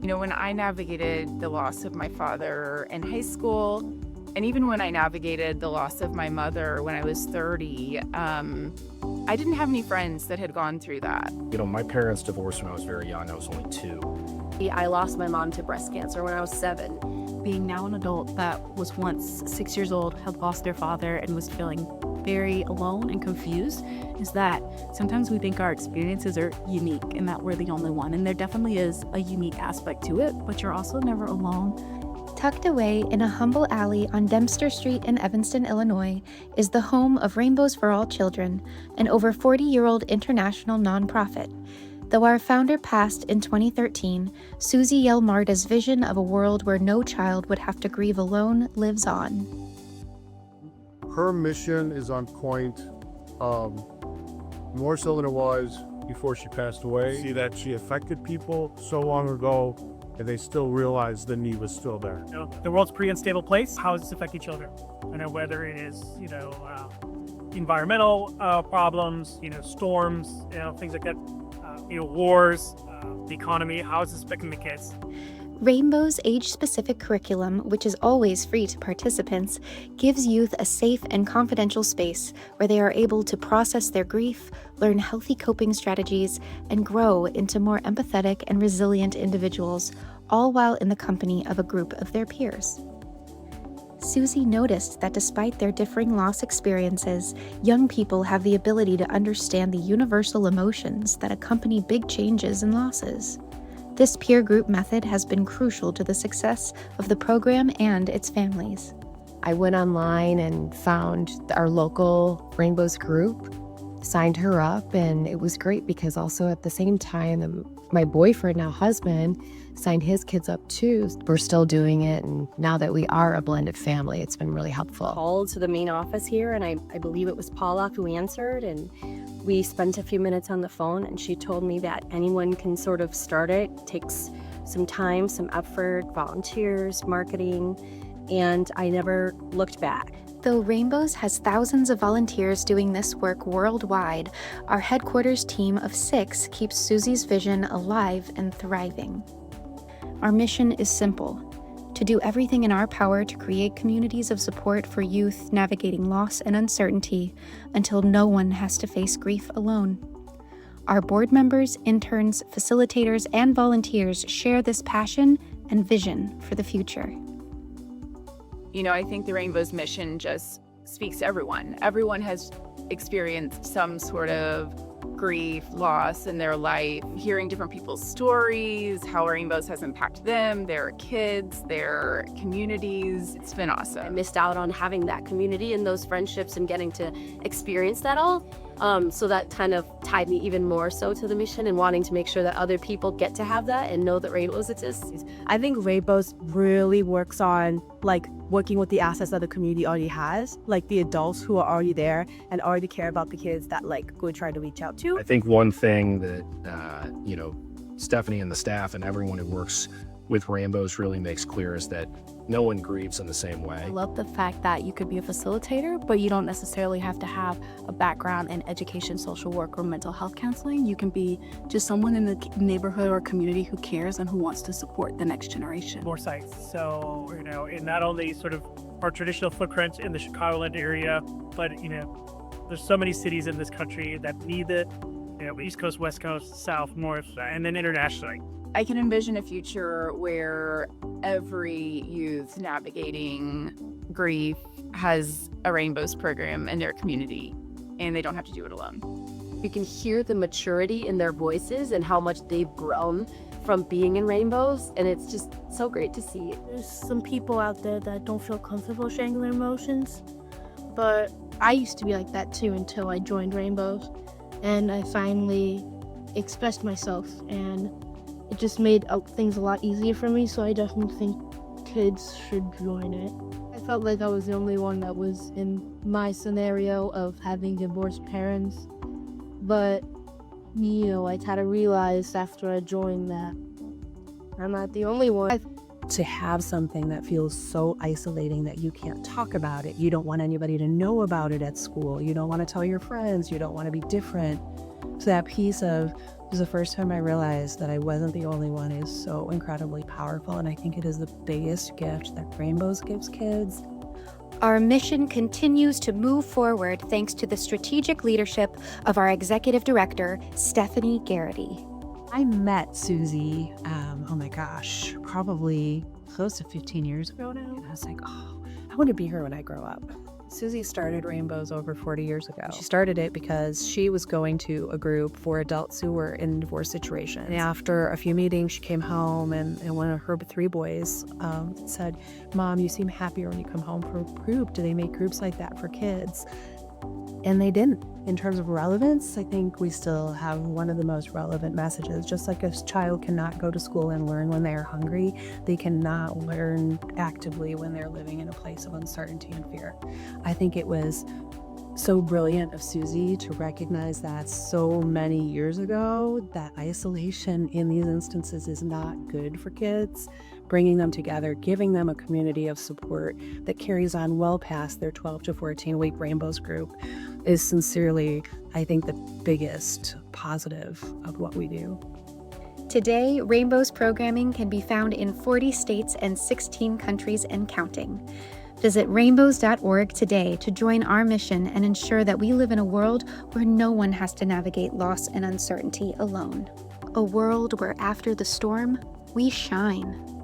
When I navigated the loss of my father in high school, and even when I navigated the loss of my mother when I was 30, I didn't have any friends that had gone through that. My parents divorced when I was very young. I was only 2. I lost my mom to breast cancer when I was 7. Being now an adult that was once 6 years old, had lost their father, and was feeling very alone and confused, is that sometimes we think our experiences are unique and that we're the only one. And there definitely is a unique aspect to it, but you're also never alone. Tucked away in a humble alley on Dempster Street in Evanston, Illinois, is the home of Rainbows for All Children, an over 40-year-old international nonprofit. Though our founder passed in 2013, Susie Yelmarda's vision of a world where no child would have to grieve alone lives on. Her mission is on point, more so than it was before she passed away. See that she affected people so long ago, and they still realize the need was still there. The world's a pretty unstable place. How is this affecting children? Whether it is, environmental problems, storms, things like that, wars, the economy. How is this affecting the kids? Rainbow's age-specific curriculum, which is always free to participants, gives youth a safe and confidential space where they are able to process their grief, learn healthy coping strategies, and grow into more empathetic and resilient individuals, all while in the company of a group of their peers. Susie noticed that despite their differing loss experiences, young people have the ability to understand the universal emotions that accompany big changes and losses. This peer group method has been crucial to the success of the program and its families. I went online and found our local Rainbows group, signed her up, and it was great because also at the same time, my boyfriend, now husband, signed his kids up too. We're still doing it, and now that we are a blended family, it's been really helpful. Called to the main office here, and I believe it was Paula who answered, and we spent a few minutes on the phone, and she told me that anyone can sort of start it. It takes some time, some effort, volunteers, marketing, and I never looked back. Though Rainbows has thousands of volunteers doing this work worldwide, our headquarters team of 6 keeps Susie's vision alive and thriving. Our mission is simple: to do everything in our power to create communities of support for youth navigating loss and uncertainty until no one has to face grief alone. Our board members, interns, facilitators, and volunteers share this passion and vision for the future. I think the Rainbow's mission just speaks to everyone. Everyone has experienced some sort of grief, loss in their life. Hearing different people's stories, how Rainbows has impacted them, their kids, their communities. It's been awesome. I missed out on having that community and those friendships and getting to experience that all. So that kind of tied me even more so to the mission and wanting to make sure that other people get to have that and know that Rainbows exists. I think Rainbows really works on working with the assets that the community already has, like the adults who are already there and already care about the kids that we try to reach out to. I think one thing that, Stephanie and the staff and everyone who works with Rainbows really makes clear is that no one grieves in the same way. I love the fact that you could be a facilitator, but you don't necessarily have to have a background in education, social work, or mental health counseling. You can be just someone in the neighborhood or community who cares and who wants to support the next generation. More sites. So, in not only sort of our traditional footprint in the Chicagoland area, but, there's so many cities in this country that need it, East Coast, West Coast, South, North, and then internationally. I can envision a future where every youth navigating grief has a Rainbows program in their community, and they don't have to do it alone. You can hear the maturity in their voices and how much they've grown from being in Rainbows, and it's just so great to see. There's some people out there that don't feel comfortable sharing their emotions, but I used to be like that too until I joined Rainbows, and I finally expressed myself, and it just made things a lot easier for me, so I definitely think kids should join it. I felt like I was the only one that was in my scenario of having divorced parents, but, I had to realize after I joined that I'm not the only one. To have something that feels so isolating that you can't talk about it, you don't want anybody to know about it at school, you don't want to tell your friends, you don't want to be different. So that piece of was the first time I realized that I wasn't the only one is so incredibly powerful. And I think it is the biggest gift that Rainbows gives kids. Our mission continues to move forward thanks to the strategic leadership of our executive director, Stephanie Garrity. I met Susie, oh my gosh, probably close to 15 years ago now. And I was like, oh, I want to be her when I grow up. Susie started Rainbows over 40 years ago. She started it because she was going to a group for adults who were in divorce situations. And after a few meetings, she came home and one of her 3 boys said, Mom, you seem happier when you come home from a group. Do they make groups like that for kids? And they didn't. In terms of relevance, I think we still have one of the most relevant messages. Just like a child cannot go to school and learn when they are hungry, they cannot learn actively when they're living in a place of uncertainty and fear. I think it was so brilliant of Susie to recognize that so many years ago, that isolation in these instances is not good for kids. Bringing them together, giving them a community of support that carries on well past their 12 to 14 week Rainbows group is sincerely, I think, the biggest positive of what we do. Today, Rainbow's programming can be found in 40 states and 16 countries and counting. Visit rainbows.org today to join our mission and ensure that we live in a world where no one has to navigate loss and uncertainty alone. A world where after the storm, we shine.